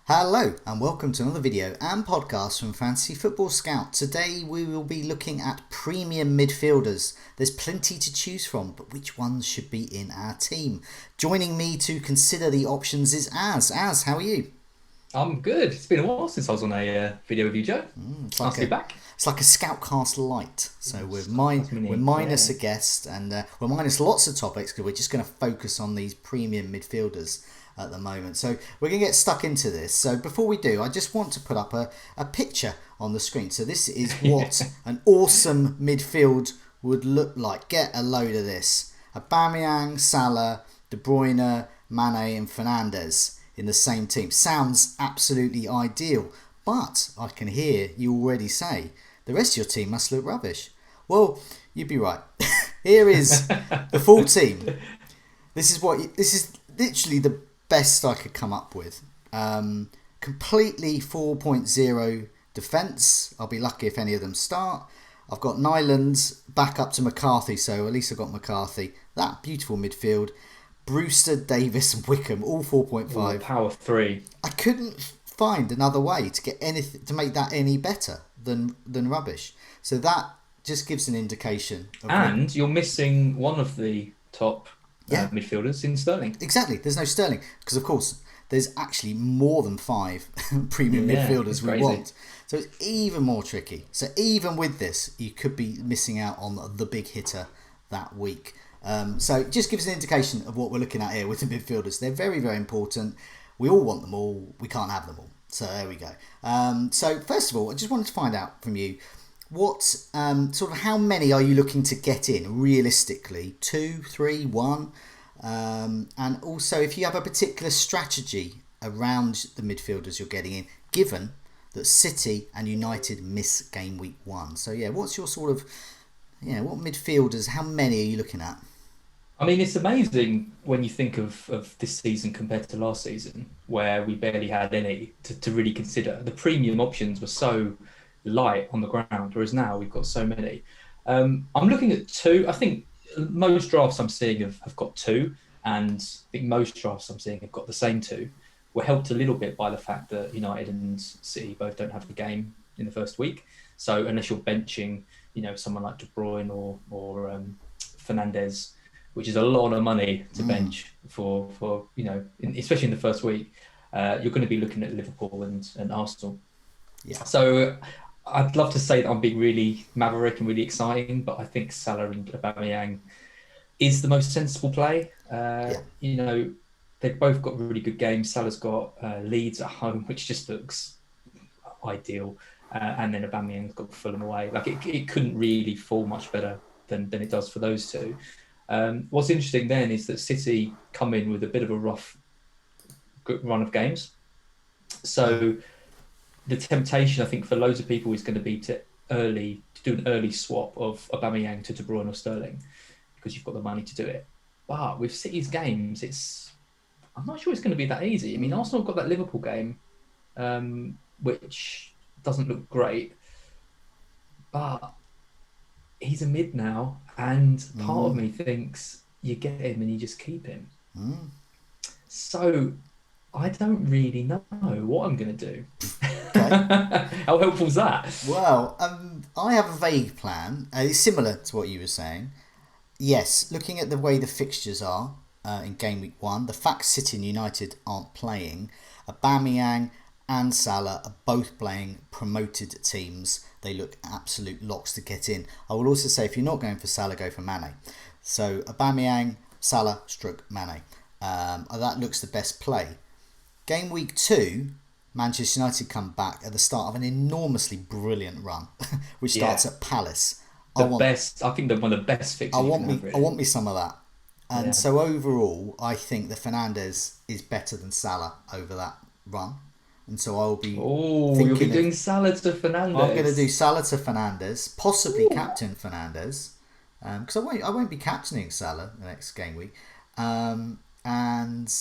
Hello and welcome to another video and podcast from Fantasy Football Scout. Today we will be looking at premium midfielders. There's plenty to choose from, but which ones should be in our team? Joining me to consider the options is Az. Az, how are you? I'm good. It's been a while since I was on a video with you, Joe. It's Nice like to be a back. it's like a Scoutcast light. So That's we're mini. minus a Yeah. guest and we're minus lots of topics because we're just going to focus on these premium midfielders at the moment. So we're going to get stuck into this. So before we do, I just want to put up a picture on the screen. So this is what an awesome midfield would look like. Get a load of this. Aubameyang, Salah, De Bruyne, Mane and Fernandes in the same team. Sounds absolutely ideal. But I can hear you already say the rest of your team must look rubbish. Well, you'd be right. Here is the full team. This is literally the best I could come up with. Completely 4.0 defence. I'll be lucky if any of them start. I've got Nyland back up to McCarthy, so at least I've got McCarthy. That beautiful midfield. Brewster, Davis, and Wickham, all Ooh, 4.5. power three. I couldn't find another way to get anything to make that any better than rubbish. So that just gives an indication of And you're missing one of the top yeah, midfielders in Sterling. exactly. There's no Sterling because of course there's actually more than five premium Yeah, midfielders it's we crazy. want. So it's even more tricky. So even with this, you could be missing out on the big hitter that week. So it just gives an indication of what we're looking at here with the midfielders. They're very, very important. We all want them all. We can't have them all. So there we go. So first of all, I just wanted to find out from you what sort of how many are you looking to get in realistically? Two, three, one, and also if you have a particular strategy around the midfielders you're getting in, given that City and United miss game week 1. So yeah, what's your sort of what midfielders? How many are you looking at? I mean, it's amazing when you think of this season compared to last season, where we barely had any to really consider. The premium options were so light on the ground, whereas now we've got so many. I'm looking at two. I think most drafts I'm seeing have got two, and I think most drafts I'm seeing have got the same two. We're helped a little bit by the fact that United and City both don't have a game in the first week. So unless you're benching, someone like De Bruyne or Fernandez, which is a lot of money to bench for especially in the first week, you're going to be looking at Liverpool and Arsenal. Yeah, So I'd love to say that I'm being really maverick and really exciting, but I think Salah and Aubameyang is the most sensible play. yeah. They've both got really good games. Salah's got Leeds at home, which just looks ideal, and then Aubameyang's got Fulham away. Like it couldn't really fall much better than it does for those two. What's interesting then is that City come in with a bit of a rough run of games. So the temptation, I think, for loads of people is going to be to do an early swap of Aubameyang to De Bruyne or Sterling because you've got the money to do it. But with City's games, I'm not sure it's going to be that easy. I mean, Arsenal have got that Liverpool game, which doesn't look great, but he's a mid now, and part of me thinks you get him and you just keep him. So I don't really know what I'm going to do. Okay. How helpful is that? Well, I have a vague plan. It's similar to what you were saying. Yes, looking at the way the fixtures are in game week 1, the fact City and United aren't playing, Aubameyang and Salah are both playing promoted teams. They look absolute locks to get in. I will also say if you're not going for Salah, go for Mane. So Aubameyang, Salah, stroke Mane. That looks the best play. Game week 2, Manchester United come back at the start of an enormously brilliant run, which starts Yeah, at Palace. the best. I think they're one of the best I fixtures you want can me have, I really. want me some of that. And Yeah. so overall, I think the Fernandes is better than Salah over that run. And so I'll be Oh, you'll be thinking of doing salad to I'm going to do Fernandez. Salah to Fernandes, possibly Ooh. captain Fernandes, because I won't be captaining Salah the next game week. And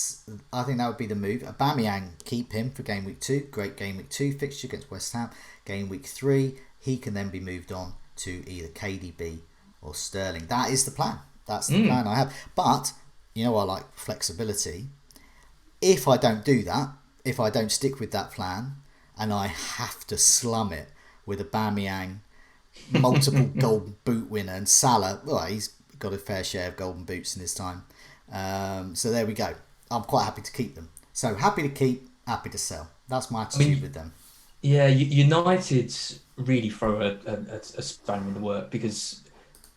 I think that would be the move. Aubameyang, keep him for game week 2. Great game week 2 fixture against West Ham. Game week 3, he can then be moved on to either KDB or Sterling. That is the plan. That's the plan I have. But I like flexibility. If I don't do that, if I don't stick with that plan and I have to slum it with Aubameyang, multiple golden boot winner, and Salah, well, he's got a fair share of golden boots in his time. So there we go. I'm quite happy to keep them. So happy to keep, happy to sell. That's my attitude with them. Yeah, United really throw a spanner in the work, because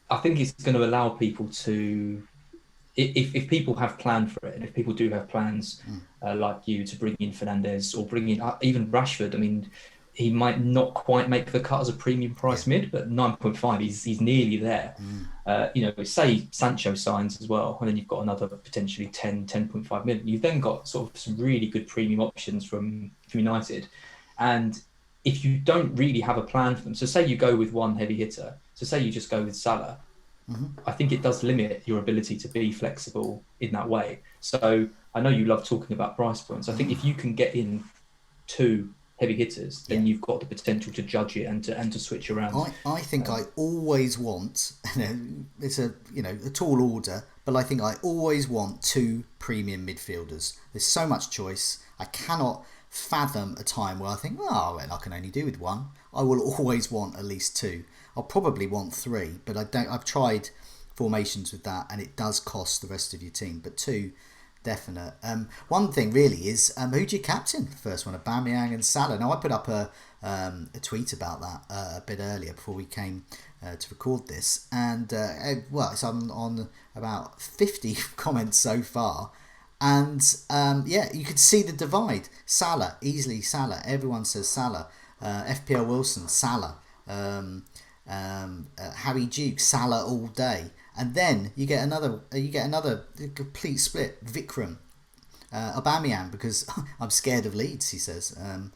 I think it's going to allow people to, if people have planned for it, and if people do have plans like you to bring in Fernandes or bring in even Rashford. I mean, he might not quite make the cut as a premium price mid, but 9.5, he's nearly there. Say Sancho signs as well, and then you've got another potentially 10.5 million. You've then got sort of some really good premium options from United. And if you don't really have a plan for them, so say you go with one heavy hitter, so say you just go with Salah, I think it does limit your ability to be flexible in that way. So I know you love talking about price points. I think if you can get in 2 heavy hitters, then you've got the potential to judge it and to switch around. I think I always want, it's a tall order, but I think I always want 2 premium midfielders. There's so much choice. I cannot fathom a time where I think, well, I can only do with 1. I will always want at least 2. I'll probably want 3, but I've tried formations with that, and it does cost the rest of your team. But 2, definite. One thing really is, who do you captain? The first one, Aubameyang and Salah. Now I put up a tweet about that a bit earlier before we came to record this, and it's on about 50 comments so far. And you could see the divide. Salah, easily Salah. Everyone says Salah. FPL Wilson, Salah. Harry Duke, Salah all day. And then you get another complete split. Vikram, Aubameyang, because I'm scared of Leeds, he says. And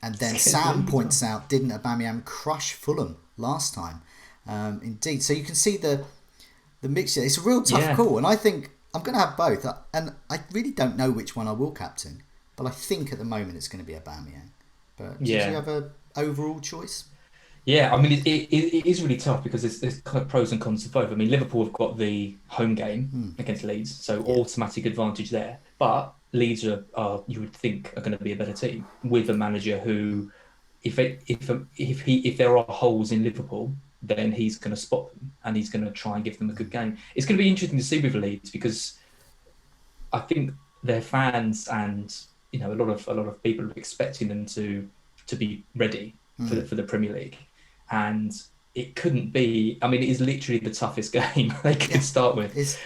then Sam points out, didn't Aubameyang crush Fulham last time? Indeed. So you can see the mixture. It's a real tough call, and I think I'm going to have both. And I really don't know which one I will captain, but I think at the moment it's going to be Aubameyang. But did you have an overall choice? Yeah, I mean, it is really tough, because there's kind of pros and cons to both. I mean, Liverpool have got the home game against Leeds, so automatic advantage there. But Leeds are you would think, are going to be a better team, with a manager who, if there are holes in Liverpool, then he's going to spot them, and he's going to try and give them a good game. It's going to be interesting to see with Leeds, because I think their fans and a lot of people are expecting them to be ready for the Premier League. And it couldn't be. I mean, it is literally the toughest game they could start with. If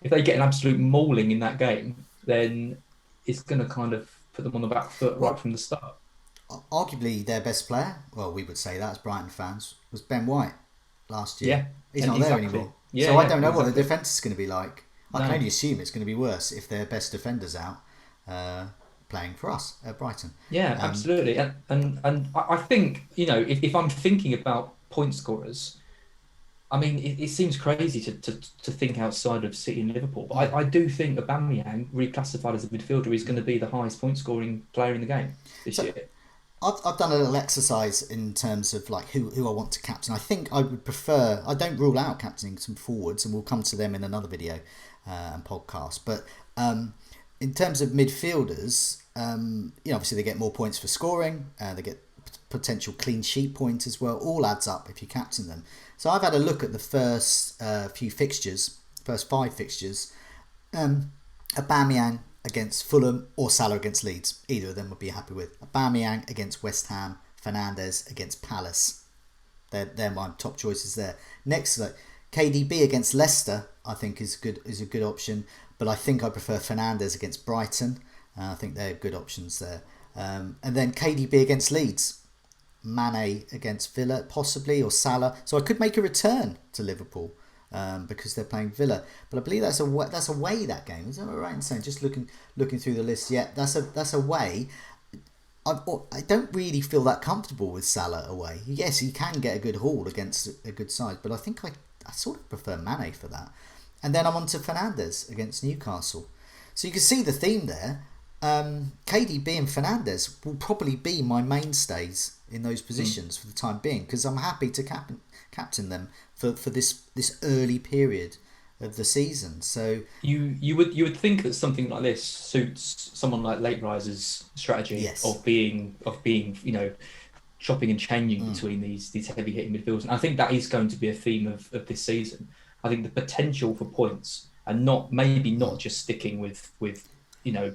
they get an absolute mauling in that game, then it's going to kind of put them on the back foot right from the start. Arguably, their best player, well, we would say that as Brighton fans, was Ben White last year. Yeah, he's not there anymore. So I don't know what the defence is going to be like. I can only assume it's going to be worse if their best defender's out. Playing for us at Brighton. Yeah, absolutely. And I think, if I'm thinking about point scorers, I mean, it seems crazy to think outside of City and Liverpool, but I do think Aubameyang, reclassified as a midfielder, is going to be the highest point scoring player in the game this year. I've done a little exercise in terms of like who I want to captain. I think I would prefer, I don't rule out captaining some forwards, and we'll come to them in another video and podcast, but in terms of midfielders, obviously they get more points for scoring, they get potential clean sheet points as well. All adds up if you captain them. So I've had a look at the first few fixtures, first 5 fixtures. Aubameyang against Fulham or Salah against Leeds. Either of them would be happy with. Aubameyang against West Ham, Fernandes against Palace. They're my top choices there. Next, KDB against Leicester, I think is a good option. But I think I prefer Fernandes against Brighton. I think they're good options there. And then KDB against Leeds. Mane against Villa, possibly, or Salah. So I could make a return to Liverpool because they're playing Villa. But I believe that's away that game. Is that right in saying? Just looking through the list. Yeah, that's away. I don't really feel that comfortable with Salah away. Yes, he can get a good haul against a good side, but I think I sort of prefer Mane for that. And then I'm on to Fernandes against Newcastle. So you can see the theme there. KDB and Fernandes will probably be my mainstays in those positions for the time being, because I'm happy to captain them for this early period of the season. So You would think that something like this suits someone like Late Riser's strategy yes, of being chopping and changing mm, between these heavy hitting midfielders. And I think that is going to be a theme of this season. I think the potential for points and not just sticking with you know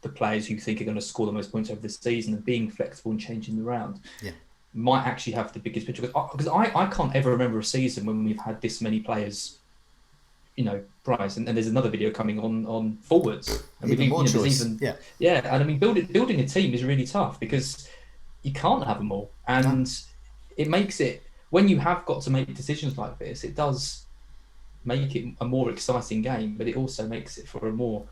the players who you think are going to score the most points over the season and being flexible and changing the round yeah, might actually have the biggest picture. Because I can't ever remember a season when we've had this many players, price. And there's another video coming on forwards, and even more there's choice. even Yeah, yeah. And I mean, building a team is really tough because you can't have them all, no, and it makes it when you have got to make decisions like this, it does make it a more exciting game, but it also makes it for a more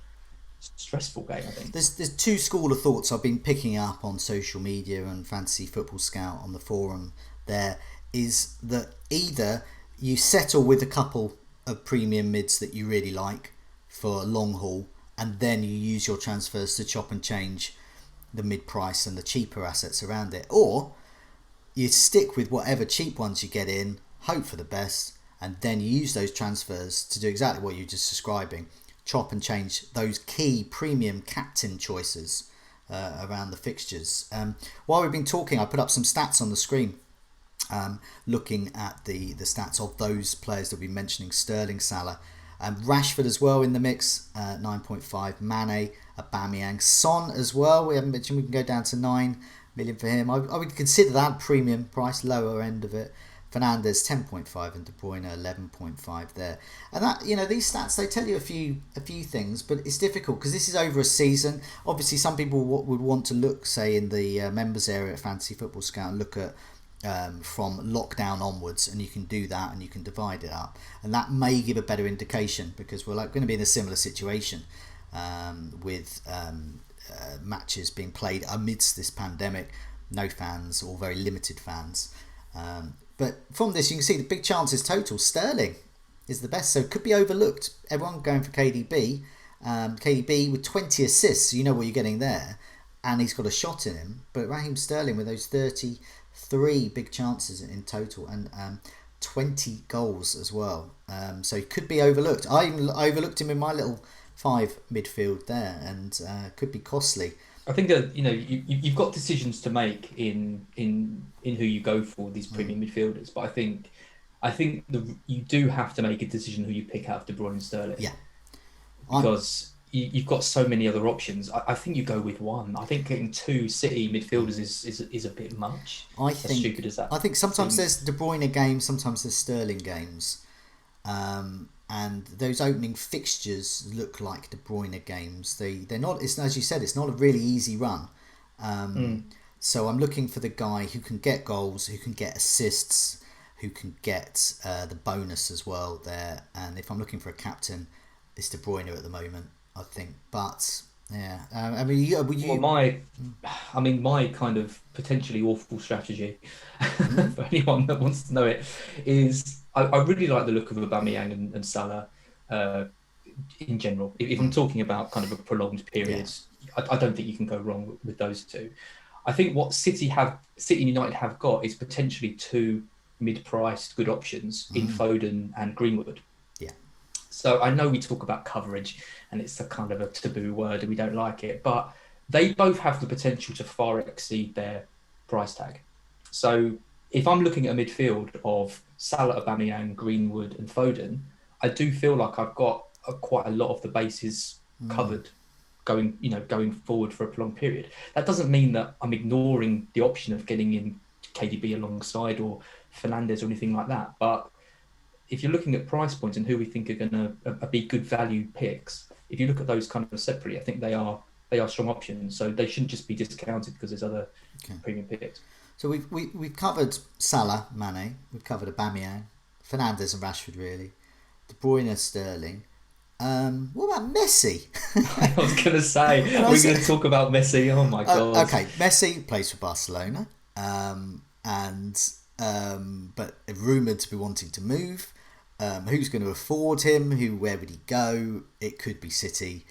stressful game, I think. there's two school of thoughts I've been picking up on social media and Fantasy Football Scout on the forum. There is that either you settle with a couple of premium mids that you really like for long haul, and then you use your transfers to chop and change the mid price and the cheaper assets around it, or you stick with whatever cheap ones you get in, hope for the best, and then you use those transfers to do exactly what you're just describing, chop and change those key premium captain choices around the fixtures. While we've been talking, I put up some stats on the screen, looking at the stats of those players that we've been mentioning: Sterling, Salah, Rashford as well in the mix, 9.5, Mane, Aubameyang, Son as well. We haven't mentioned, we can go down to 9 million for him. I would consider that premium price, lower end of it. Fernandes 10.5 and De Bruyne 11.5 there. And that, these stats, they tell you a few things, but it's difficult because this is over a season. Obviously, some people would want to look, say, in the members area at Fantasy Football Scout and look at from lockdown onwards, and you can do that and you can divide it up, and that may give a better indication because we're going to be in a similar situation with matches being played amidst this pandemic, no fans or very limited fans. But from this, you can see the big chances total. Sterling is the best, so it could be overlooked. Everyone going for KDB. KDB with 20 assists, so you know what you're getting there, and he's got a shot in him. But Raheem Sterling with those 33 big chances in total and 20 goals as well. So he could be overlooked. I overlooked him in my little 5 midfield there, and could be costly. I think that you've got decisions to make in who you go for these premium midfielders, but I think you do have to make a decision who you pick out of De Bruyne and Sterling. Yeah, because you've got so many other options. I think you go with one. I think getting 2 City midfielders is a bit much. As stupid as that. I think sometimes there's De Bruyne games, sometimes there's Sterling games. And those opening fixtures look like De Bruyne games. They're not. It's, as you said, it's not a really easy run. So I'm looking for the guy who can get goals, who can get assists, who can get the bonus as well there. And if I'm looking for a captain, it's De Bruyne at the moment, I think. But yeah, I mean, my kind of potentially awful strategy for anyone that wants to know it is I really like the look of Aubameyang and Salah in general. If I'm talking about kind of a prolonged period, I don't think you can go wrong with those two. I think what City and United have got is potentially 2 mid-priced good options in Foden and Greenwood. Yeah. So I know we talk about coverage and it's a kind of a taboo word and we don't like it, but they both have the potential to far exceed their price tag. So if I'm looking at a midfield of Salah, Aubameyang, Greenwood and Foden, I do feel like I've got quite a lot of the bases covered going forward for a prolonged period. That doesn't mean that I'm ignoring the option of getting in KDB alongside or Fernandes or anything like that. But if you're looking at price points and who we think are going to be good value picks, if you look at those kind of separately, I think they are strong options. So they shouldn't just be discounted because there's other premium picks. So we've covered Salah, Mane, we've covered Aubameyang, Fernandes and Rashford really, De Bruyne, Sterling. What about Messi? I was going to say, we're going to talk about Messi. Oh my god. Okay, Messi plays for Barcelona, but rumoured to be wanting to move. Who's going to afford him? Where would he go? It could be City.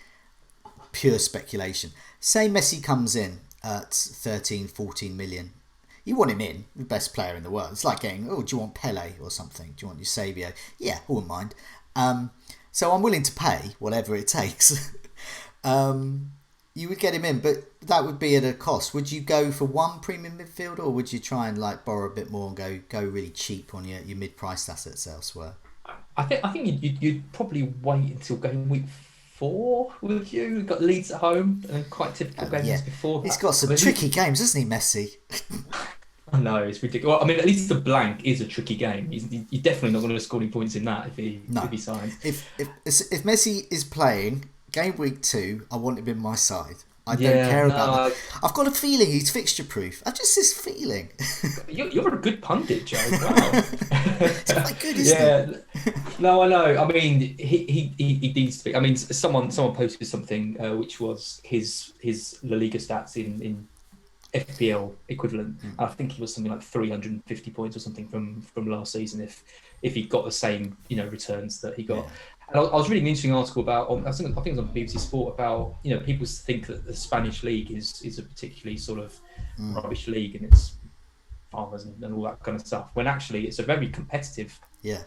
Pure speculation. Say Messi comes in at 13, 14 million. You want him in, the best player in the world. It's like getting, do you want Pele or something? Do you want Eusebio? Yeah, I wouldn't mind. So I'm willing to pay whatever it takes. You would get him in, but that would be at a cost. Would you go for one premium midfielder, or would you try and like borrow a bit more and go really cheap on your mid-priced assets elsewhere? I think you'd probably wait until game week 4 with you. You've got Leeds at home and quite typical games Yeah, before he's that. got some I mean, tricky games, hasn't he, Messi? I know it's ridiculous. Well, I mean, at least the blank is a tricky game. You're definitely not going to score any points in that No, if he signs. if Messi is playing game week 2, I want him in my side. I don't Yeah, care no, about that. I've got a feeling he's fixture proof. I just this feeling. you're a good pundit, Joe. Wow. It's quite good, isn't Yeah, it? no, I know. I mean, he needs to be. I mean, someone posted something which was his La Liga stats in FPL equivalent. I think he was something like 350 points or something from last season if he got the same returns that he got. Yeah. And I was reading an interesting article about I think it was on BBC Sport about people think that the Spanish league is a particularly sort of rubbish league and it's farmers and all that kind of stuff. When actually it's a very competitive Yeah.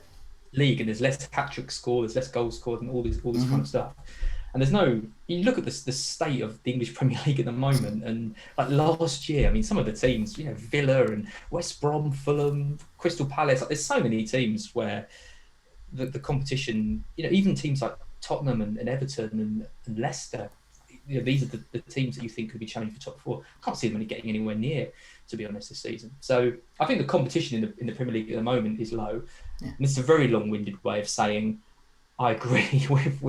league and there's less hat-trick score, there's less goals scored, and all this kind of stuff. And there's no. You look at the state of the English Premier League at the moment, and like last year, I mean, some of the teams, Villa and West Brom, Fulham, Crystal Palace. Like, there's so many teams where the competition, even teams like Tottenham and Everton and Leicester, these are the teams that you think could be challenging for top 4. I can't see them really getting anywhere near, to be honest, this season. So I think the competition in the Premier League at the moment is low. Yeah. And it's a very long-winded way of saying I agree with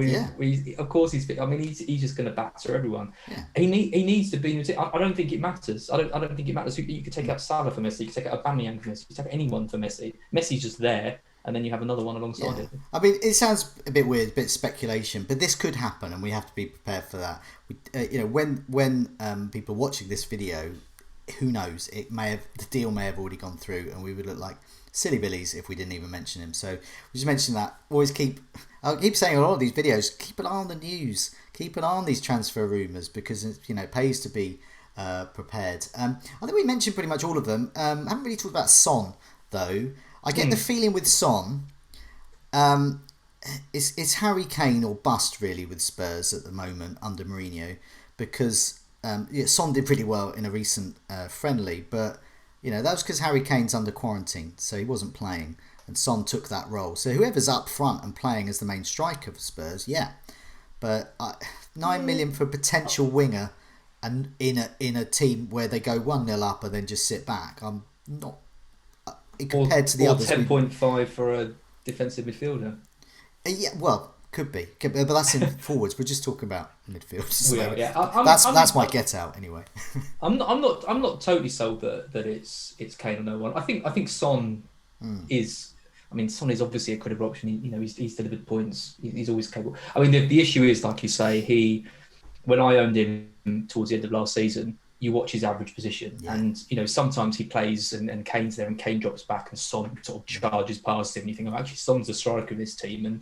of course he's just going to batter everyone. Yeah. He needs to be in the team. I don't think it matters. I don't think it matters. You could take out Salah for Messi. You could take out Aubameyang for Messi. You could take out anyone for Messi. Messi's just there, and then you have another one alongside it. I mean, it sounds a bit weird, a bit speculation, but this could happen, and we have to be prepared for that. When people are watching this video, who knows? The deal may have already gone through, and we would look like silly billies if we didn't even mention him. So we just mentioned that. I'll keep saying in a lot of these videos, keep an eye on the news, keep an eye on these transfer rumours because it pays to be prepared. I think we mentioned pretty much all of them. I haven't really talked about Son though. I get the feeling with Son, it's Harry Kane or bust really with Spurs at the moment under Mourinho because Son did pretty well in a recent friendly, but that was because Harry Kane's under quarantine, so he wasn't playing. And Son took that role. So whoever's up front and playing as the main striker for Spurs, yeah. But 9 million for a potential winger, and in a team where they go 1-0 up and then just sit back, I'm not compared to the others. 10.5 for a defensive midfielder. Yeah, well, could be, but that's in forwards. We're just talking about midfield. So that's my get out anyway. I'm not totally sold that it's Kane or no one. I think Son is. I mean, Son is obviously a credible option. He's delivered points. He's always capable. I mean, the issue is, like you say, when I owned him towards the end of last season, you watch his average position, and sometimes he plays and Kane's there, and Kane drops back, and Son sort of charges past him. And you think, actually, Son's the striker of this team, and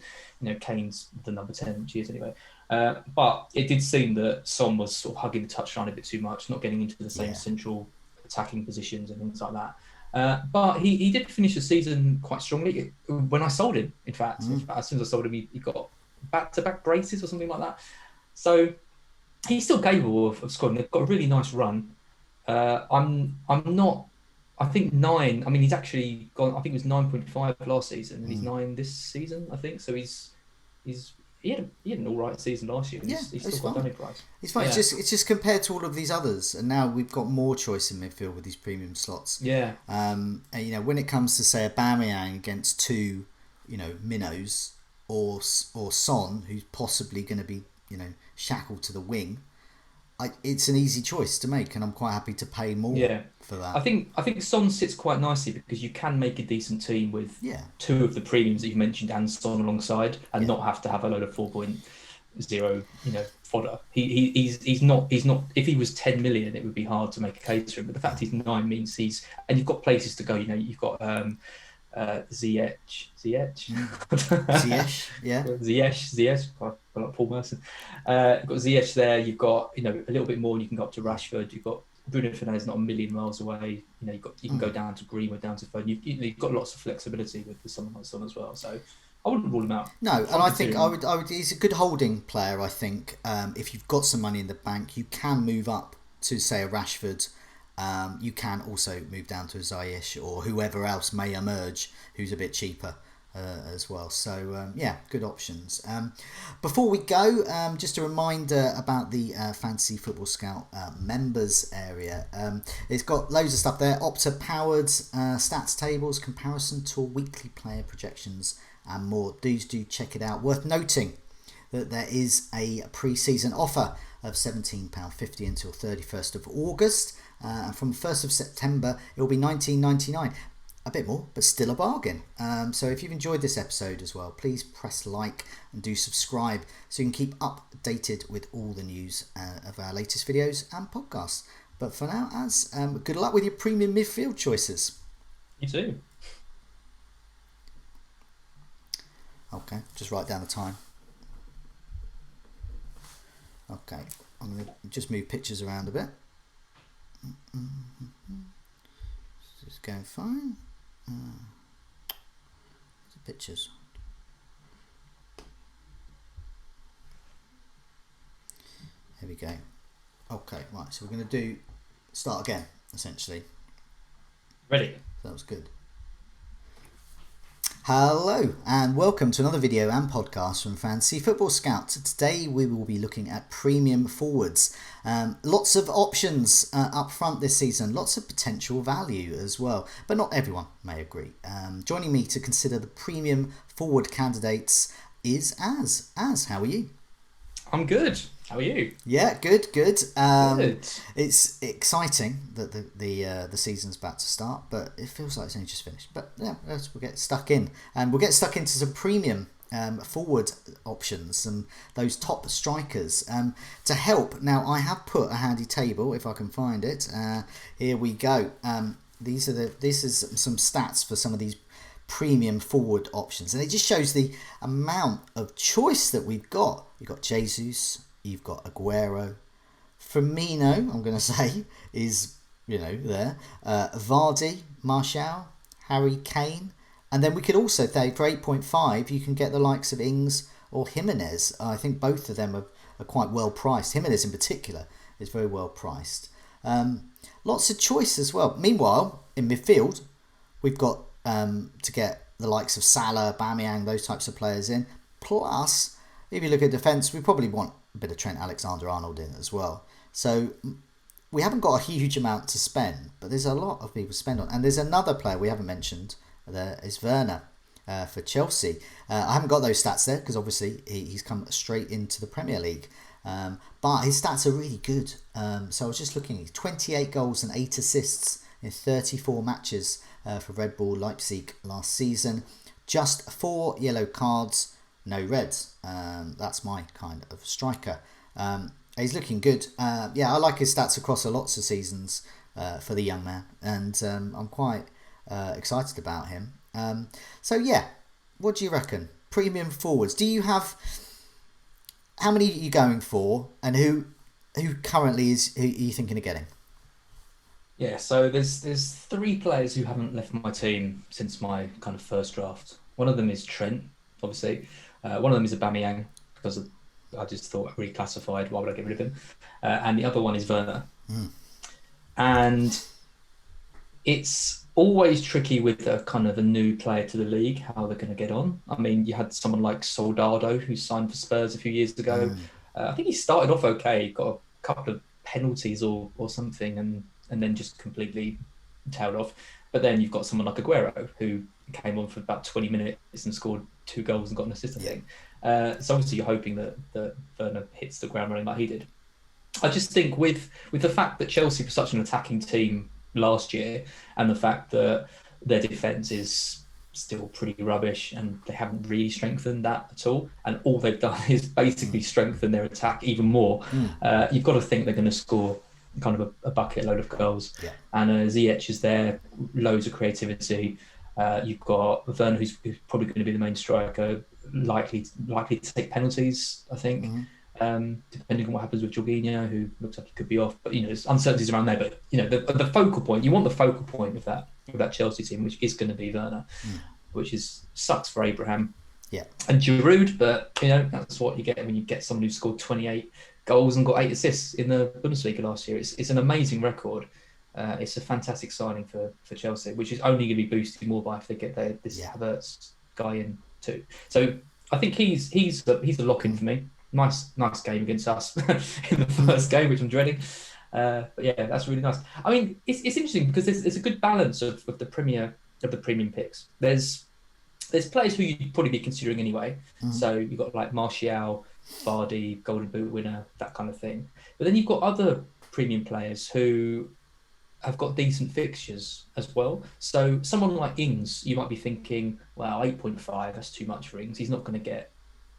Kane's the number 10, which he is anyway. But it did seem that Son was sort of hugging the touchline a bit too much, not getting into the same central attacking positions and things like that. But he did finish the season quite strongly. When I sold him, in fact, as soon as I sold him, he got back-to-back braces or something like that. So he's still capable of scoring. They've got a really nice run. I'm not. I think 9. I mean, he's actually gone. I think it was 9.5 last season, and he's 9 this season. I think so. He had an all right season last year. He's still got money price. It's fine. Yeah. It's just compared to all of these others, and now we've got more choice in midfield with these premium slots. Yeah. And when it comes to say Aubameyang against 2, minnows or Son, who's possibly going to be shackled to the wing, it's an easy choice to make, and I'm quite happy to pay more for that. I think Son sits quite nicely because you can make a decent team with 2 of the premiums that you've mentioned and Son alongside, and not have to have a load of 4.0 fodder. He's not. If he was 10 million, it would be hard to make a case for him. But the fact he's 9 means and you've got places to go. You've got Ziyech, like Paul Merson. You've got Ziyech there. You've got a little bit more, and you can go up to Rashford. You've got Bruno Fernandes, not a million miles away. You can go down to Greenwood, down to Foden. You've got lots of flexibility with someone like Son as well. So I wouldn't rule him out. No, and I think I would. He's a good holding player. I think if you've got some money in the bank, you can move up to say a Rashford. You can also move down to a Ziyech or whoever else may emerge who's a bit cheaper as well. So yeah, good options. Before we go, just a reminder about the Fantasy Football Scout members area. It's got loads of stuff there. Opta powered stats tables, comparison tool, weekly player projections, and more. Do check it out. Worth noting that there is a pre-season offer of £17.50 until 31st of August. And from 1st of September, it will be $19.99. A bit more, but still a bargain. So if you've enjoyed this episode as well, please press like and do subscribe so you can keep updated with all the news of our latest videos and podcasts. But for now, good luck with your premium midfield choices. You too. Okay, just write down the time. Okay, I'm going to just move pictures around a bit. It's going fine. The pictures. Here we go. Okay, right, so we're going to start again, essentially. Ready? That was good. Hello and welcome to another video and podcast from Fantasy Football Scout. Today we will be looking at premium forwards. Lots of options up front this season, lots of potential value as well, but not everyone may agree. Joining me to consider the premium forward candidates is Az. Az, how are you? I'm good. How are you? Yeah, good. Good. It's exciting that the season's about to start, but it feels like it's only just finished. But yeah, we'll get stuck in, and we'll get stuck into some premium forward options and those top strikers to help. Now, I have put a handy table if I can find it. Here we go. This is some stats for some of these premium forward options, and it just shows the amount of choice that we've got. You've got Jesus, you've got Aguero, Firmino, I'm going to say, is, there, Vardy, Martial, Harry Kane, and then we could also say for 8.5 you can get the likes of Ings or Jimenez. I think both of them are quite well priced. Jimenez in particular is very well priced. Lots of choice as well. Meanwhile, in midfield, we've got to get the likes of Salah, Aubameyang, those types of players in. Plus, if you look at defence, we probably want a bit of Trent Alexander-Arnold in as well. So we haven't got a huge amount to spend, but there's a lot of people to spend on. And there's another player we haven't mentioned there is Werner for Chelsea. I haven't got those stats there because obviously he's come straight into the Premier League. But his stats are really good. So I was just looking at 28 goals and 8 assists in 34 matches for Red Bull Leipzig last season. Just 4 yellow cards, no reds. That's my kind of striker. He's looking good. Yeah, I like his stats across lots of seasons for the young man, and I'm quite excited about him. So yeah, what do you reckon? Premium forwards. Do you have? How many are you going for, and who currently who are you thinking of getting? Yeah, so there's 3 players who haven't left my team since my kind of first draft. One of them is Trent, obviously. One of them is Aubameyang because I just thought reclassified. Why would I get rid of him? And the other one is Werner. And it's always tricky with a kind of a new player to the league, how they're going to get on. I mean, you had someone like Soldado who signed for Spurs a few years ago. I think he started off okay, got a couple of penalties or something, and then just completely tailed off. But then you've got someone like Aguero who came on for about 20 minutes and scored 2 goals and got an assist, I think. So obviously you're hoping that Werner hits the ground running like he did. I just think with the fact that Chelsea were such an attacking team last year, and the fact that their defence is still pretty rubbish and they haven't really strengthened that at all, and all they've done is basically strengthen their attack even more, you've got to think they're going to score kind of a bucket load of goals. And Ziyech is there, loads of creativity. You've got Werner, who's probably going to be the main striker, likely to take penalties, I think. Depending on what happens with Jorginho, who looks like he could be off, but there's uncertainties around there. But the focal point, you want the focal point of that Chelsea team, which is going to be Werner, which sucks for Abraham. Yeah. And Giroud, but that's what you get when you get someone who scored 28 goals and got 8 assists in the Bundesliga last year. It's an amazing record. It's a fantastic signing for Chelsea, which is only going to be boosted more by if they get this Yeah. Havertz guy in too. So I think he's a lock in for me. Nice game against us in the first game, which I'm dreading. But yeah, that's really nice. I mean, it's interesting because there's a good balance of the premium picks. There's players who you'd probably be considering anyway. So you've got like Martial, Vardy, Golden Boot winner, that kind of thing. But then you've got other premium players who have got decent fixtures as well. So someone like Ings, you might be thinking, well, 8.5, that's too much for Ings. He's not going to get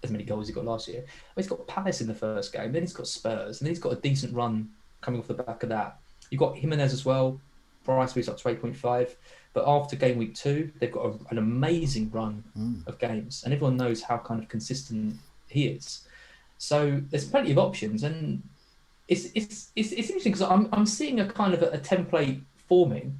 as many goals as he got last year. Well, he's got Palace in the first game, then he's got Spurs, and then he's got a decent run coming off the back of that. You've got Jimenez as well. Price moves up to 8.5. But after game week 2, they've got an amazing run of games, and everyone knows how kind of consistent he is. So there's plenty of options, and it's interesting because I'm seeing a kind of a template forming.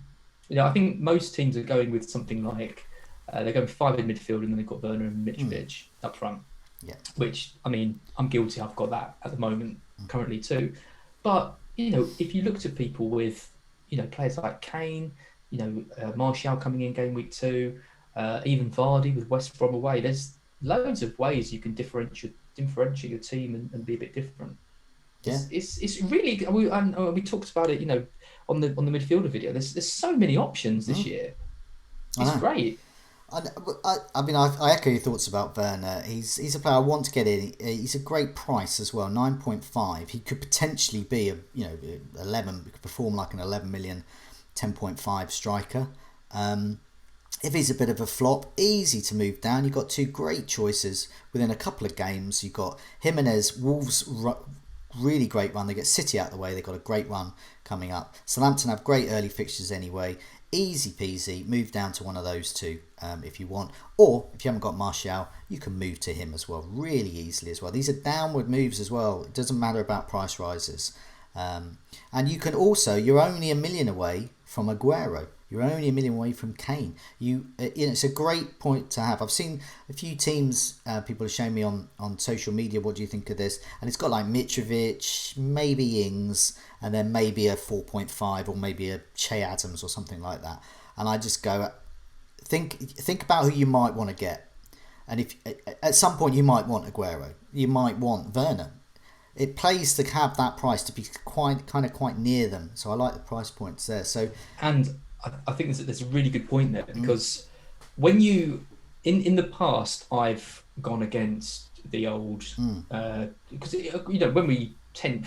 I think most teams are going with something like they're going 5 in midfield, and then they've got Werner and Mitrovic up front. Yeah. Which, I mean, I'm guilty. I've got that at the moment currently too. But if you looked at people with players like Kane, Martial coming in game week 2, even Vardy with West Brom away. There's loads of ways you can differentiate your team and be a bit different. Yeah. It's really. We talked about it, on the midfielder video. There's so many options this year. It's great. I mean, I echo your thoughts about Werner. He's a player I want to get in. He's a great price as well, 9.5. He could potentially be 11. Could perform like an 11 million. 10.5 striker. If he's a bit of a flop, easy to move down. You've got 2 great choices within a couple of games. You've got Jimenez, Wolves, really great run. They get City out of the way. They've got a great run coming up. Southampton have great early fixtures anyway. Easy peasy. Move down to one of those 2 if you want. Or if you haven't got Martial, you can move to him as well really easily as well. These are downward moves as well. It doesn't matter about price rises. And you can also, you're only $1 million away from Aguero. You're only $1 million away from Kane. It's a great point to have. I've seen a few teams, people have shown me on social media, what do you think of this? And it's got like Mitrovic, maybe Ings, and then maybe a 4.5 or maybe a Che Adams or something like that. And I just go, think about who you might want to get. And if at some point you might want Aguero, you might want Werner. It plays to have that price to be quite near them. So I like the price points there. So and I think there's a really good point there because when you in the past I've gone against the old because when we 10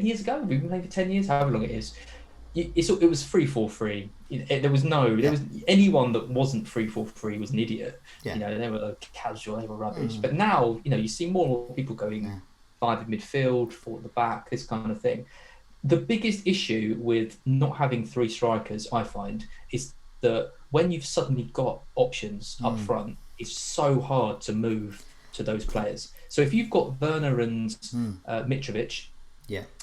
years ago we've been playing for 10 years, however long it is. It was 3-4-3. There was anyone that wasn't 3-4-3 was an idiot. Yeah. They were casual, they were rubbish. But now you see more and more people going 5 in midfield, 4 at the back, this kind of thing. The biggest issue with not having 3 strikers, I find, is that when you've suddenly got options up front, it's so hard to move to those players. So if you've got Werner and Mitrovic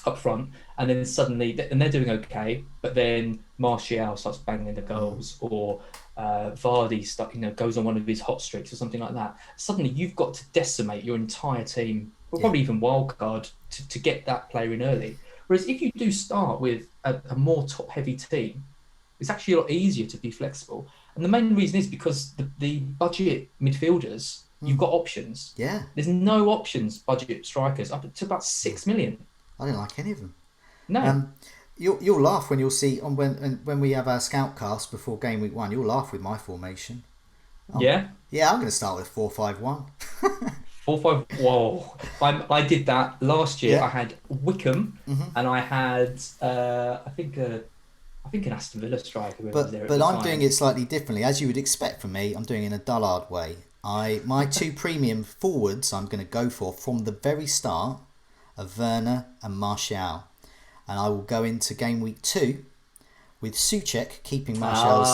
up front, and then suddenly, and they're doing okay, but then Martial starts banging the goals, or Vardy goes on one of his hot streaks or something like that. Suddenly you've got to decimate your entire team, or probably even wildcard, to get that player in early. Whereas if you do start with a more top-heavy team, it's actually a lot easier to be flexible. And the main reason is because the budget midfielders, you've got options. Yeah. There's no options budget strikers up to about 6 million. I don't like any of them. No. You'll laugh when you'll see when we have our scout cast before game week 1. You'll laugh with my formation. Yeah. Yeah, I'm going to start with 4-5-1. 4-5. Whoa! I did that last year. Yeah. I had Wickham, and I had I think an Aston Villa striker. But I'm doing it slightly differently, as you would expect from me. I'm doing it in a dullard way. My 2 premium forwards I'm going to go for from the very start of Werner and Martial, and I will go into game week 2 with Souček keeping Martial's.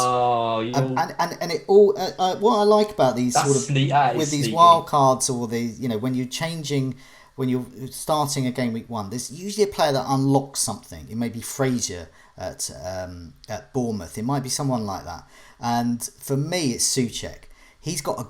And it all. What I like about these these wild cards, or when you're starting a game week 1, there's usually a player that unlocks something. It may be Fraser at Bournemouth. It might be someone like that. And for me, it's Souček. He's got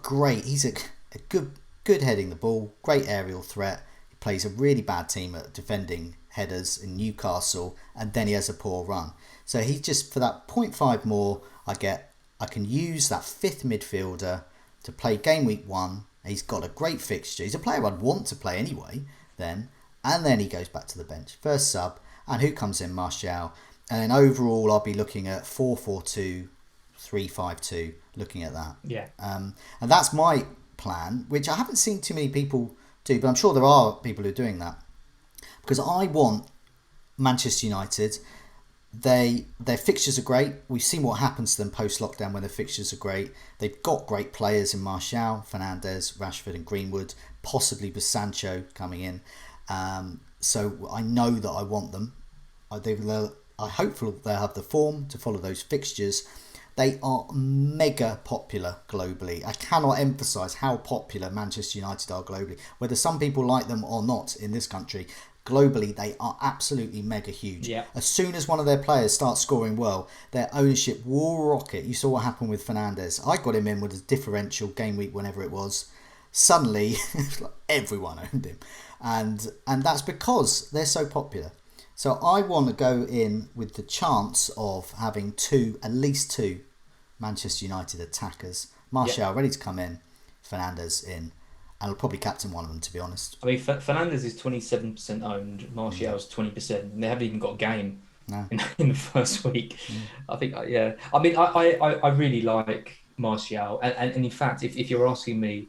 good heading the ball, great aerial threat. He plays a really bad team at defending headers in Newcastle, and then he has a poor run. So he just, for that 0.5 more, I can use that fifth midfielder to play game week 1. He's got a great fixture. He's a player I'd want to play anyway then. And then he goes back to the bench. First sub. And who comes in? Martial. And then overall, I'll be looking at 4-4-2, 3-5-2, looking at that. Yeah. And that's my plan, which I haven't seen too many people do, but I'm sure there are people who are doing that. Because I want Manchester United. Their fixtures are great. We've seen what happens to them post-lockdown when their fixtures are great. They've got great players in Martial, Fernandes, Rashford and Greenwood, possibly with Sancho coming in. So I know that I want them. I hope they'll have the form to follow those fixtures. They are mega popular globally. I cannot emphasise how popular Manchester United are globally. Whether some people like them or not in this country, globally they are absolutely mega huge. Yeah. As soon as one of their players starts scoring well, their ownership will rocket. You saw what happened with Fernandes. I got him in with a differential game week whenever it was. Suddenly, everyone owned him. And that's because they're so popular. So I want to go in with the chance of having at least two Manchester United attackers. Martial ready to come in, Fernandes in, and I'll probably captain one of them, to be honest. I mean, Fernandes is 27% owned, Martial's 20%, and they haven't even got a game in the first week. I think, yeah. I mean, I really like Martial, and in fact, if you're asking me,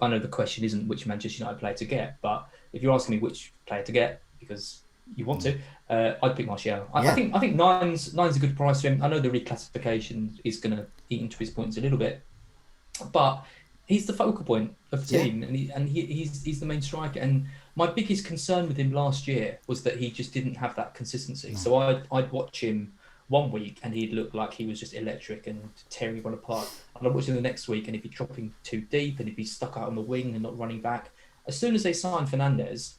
I know the question isn't which Manchester United player to get, but if you're asking me which player to get, because you want to, I'd pick Martial. I think nine's a good price for him. I know the reclassification is going to eat into his points a little bit, but he's the focal point of the team, and he's the main striker. And my biggest concern with him last year was that he just didn't have that consistency. So I'd watch him one week and he'd look like he was just electric and tearing everyone apart. And I'd watch him the next week and he'd be dropping too deep and he'd be stuck out on the wing and not running back. As soon as they signed Fernandes,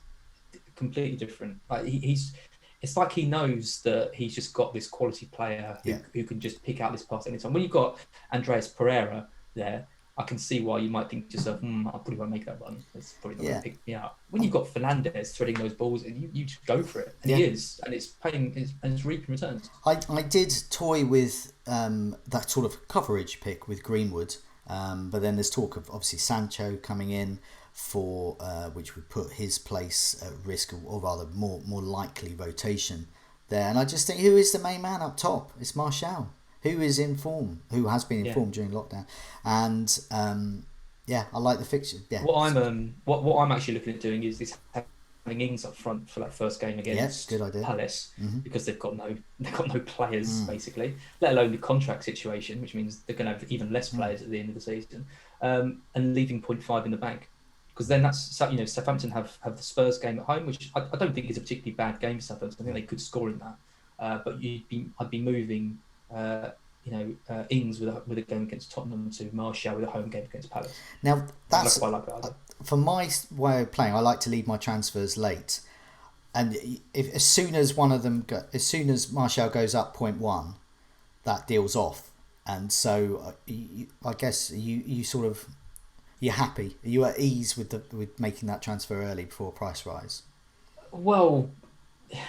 completely different. Like it's like he knows that he's just got this quality player who can just pick out this pass anytime. When you've got Andreas Pereira there, I can see why you might think to yourself, I probably won't make that run. It's probably not going to pick me up. When you've got Fernandes threading those balls, and you just go for it. And he is, and it's paying, and it's reaping returns. I did toy with that sort of coverage pick with Greenwood, but then there's talk of obviously Sancho coming in for which would put his place at risk, or rather more likely rotation there. And I just think, who is the main man up top? It's Martial, who is in form, who has been in form during lockdown, and I like the fixture. Yeah. What I'm actually looking at doing is having Ings up front for that first game against Palace, because they've got no players basically, let alone the contract situation, which means they're going to have even less players at the end of the season, and leaving 0.5 in the bank. Because then that's, Southampton have the Spurs game at home, which I don't think is a particularly bad game for Southampton. I think they could score in that, but I'd be moving Ings with a game against Tottenham to Martial with a home game against Palace. Now that's quite like that. For my way of playing, I like to leave my transfers late, and as soon as Martial goes up 0.1, that deal's off, and so I guess you sort of. You're happy? Are you at ease with making that transfer early before price rise? Well,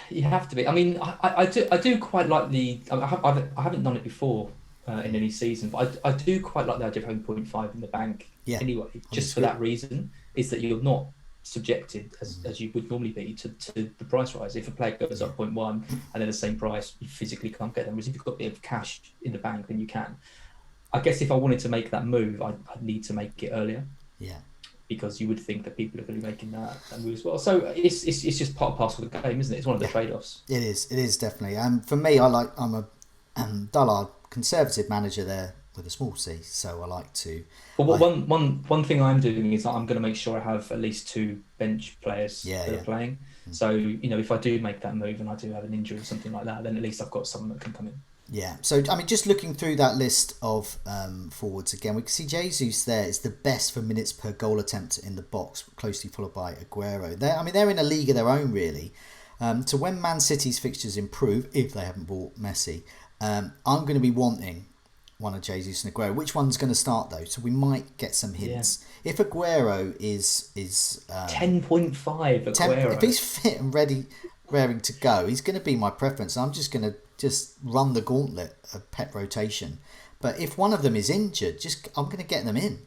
you have to be. I mean, I do quite like I haven't done it before in any season, but I do quite like the idea of having 0.5 in the bank anyway, just for that reason, is that you're not subjected as you would normally be to the price rise. If a player goes up 0.1 and then the same price, you physically can't get them. Whereas if you've got a bit of cash in the bank, then you can. I guess if I wanted to make that move, I'd need to make it earlier. Yeah. Because you would think that people are going to be making that move as well. So it's just part and parcel of the game, isn't it? It's one of the trade-offs. It is definitely. For me, I'm a dullard conservative manager there with a small c, so I like to. Well, one thing I'm doing is I'm going to make sure I have at least two bench players that are playing. So if I do make that move and I do have an injury or something like that, then at least I've got someone that can come in. Yeah, so I mean, just looking through that list of forwards again, we can see Jesus there is the best for minutes per goal attempt in the box, closely followed by Aguero. They're in a league of their own, really. So when Man City's fixtures improve, if they haven't bought Messi, I'm going to be wanting one of Jesus and Aguero. Which one's going to start though? So we might get some hints. If Aguero is 10.5 Aguero. if he's fit and ready, raring to go, he's going to be my preference. I'm just going to run the gauntlet of Pep rotation. But if one of them is injured, I'm going to get them in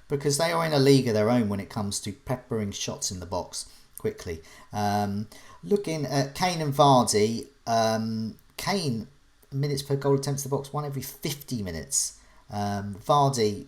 because they are in a league of their own when it comes to peppering shots in the box quickly. Looking at Kane and Vardy, Kane minutes per goal attempts to the box, one every 50 minutes. Vardy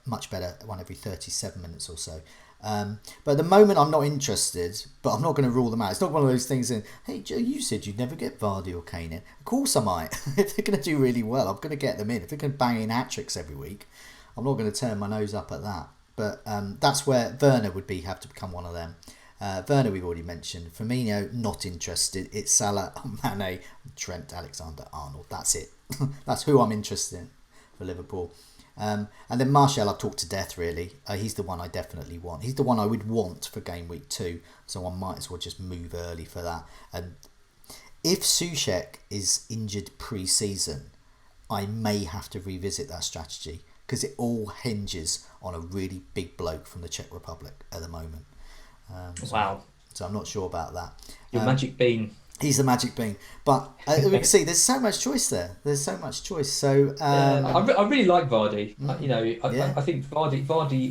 much better, one every 37 minutes or so. But at the moment I'm not interested, but I'm not going to rule them out. It's not one of those things in, hey Joe, you said you'd never get Vardy or Kane in. Of course I might. If they're going to do really well, I'm going to get them in. If they're going to bang in hat-tricks every week, I'm not going to turn my nose up at that. But that's where Werner would have to become one of them. Werner we've already mentioned. Firmino, not interested. It's Salah, Mane, Trent, Alexander-Arnold. That's it. That's who I'm interested in for Liverpool. And then Martial, I've talked to death really. He's the one I definitely want. He's the one I would want for game week 2. So I might as well just move early for that. And if Souček is injured pre-season, I may have to revisit that strategy because it all hinges on a really big bloke from the Czech Republic at the moment. Wow. So I'm not sure about that. Your magic bean. He's the magic bean. But we can see there's so much choice there. There's so much choice. So I really like Vardy. I think Vardy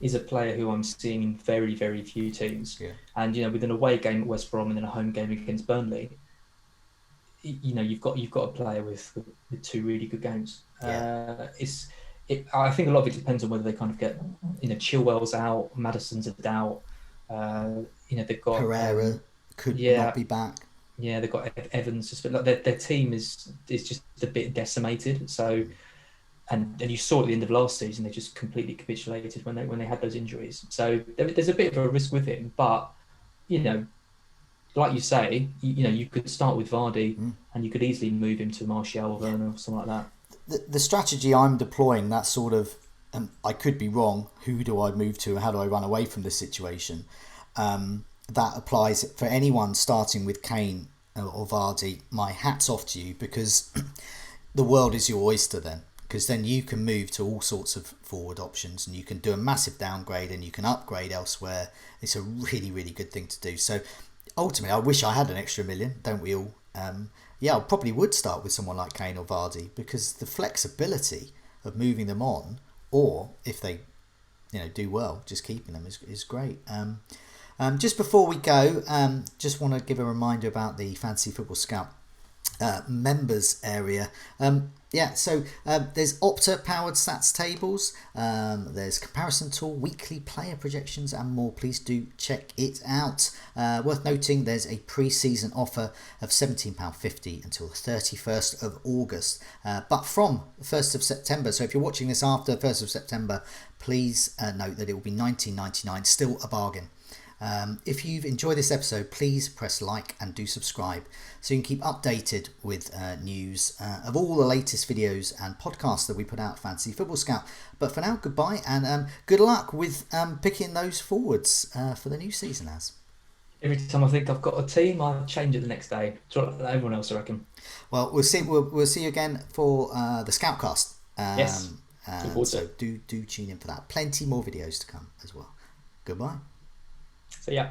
is a player who I'm seeing in very, very few teams. Yeah. And with an away game at West Brom and then a home game against Burnley, you've got a player with 2 really good games. Yeah. I think a lot of it depends on whether they kind of get Chilwell's out, Maddison's a doubt. They've got Pereira could not be back. Yeah, they've got Evans. But their team is just a bit decimated. So, and you saw at the end of last season, they just completely capitulated when they had those injuries. So there's a bit of a risk with him. But like you say, you could start with Vardy, and you could easily move him to Martial or Werner or something like that. The strategy I'm deploying, that sort of, I could be wrong. Who do I move to? How do I run away from this situation? That applies for anyone starting with Kane or Vardy. My hat's off to you because the world is your oyster then. Because then you can move to all sorts of forward options and you can do a massive downgrade and you can upgrade elsewhere. It's a really, really good thing to do. So ultimately, I wish I had an extra million, don't we all? I probably would start with someone like Kane or Vardy because the flexibility of moving them on, or if they do well, just keeping them is great. Just before we go, just want to give a reminder about the Fantasy Football Scout members area. So there's Opta powered stats tables, there's comparison tool, weekly player projections and more. Please do check it out. Worth noting there's a pre-season offer of £17.50 until the 31st of August, but from the 1st of September, so if you're watching this after the 1st of September, please note that it will be $19.99, still a bargain. If you've enjoyed this episode, please press like and do subscribe so you can keep updated with news of all the latest videos and podcasts that we put out, Fantasy Football Scout. But for now, goodbye and good luck with picking those forwards for the new season, Az. Every time I think I've got a team, I change it the next day. So everyone else, I reckon. Well, we'll see you again for the Scoutcast. Yes. So do tune in for that. Plenty more videos to come as well. Goodbye. So yeah.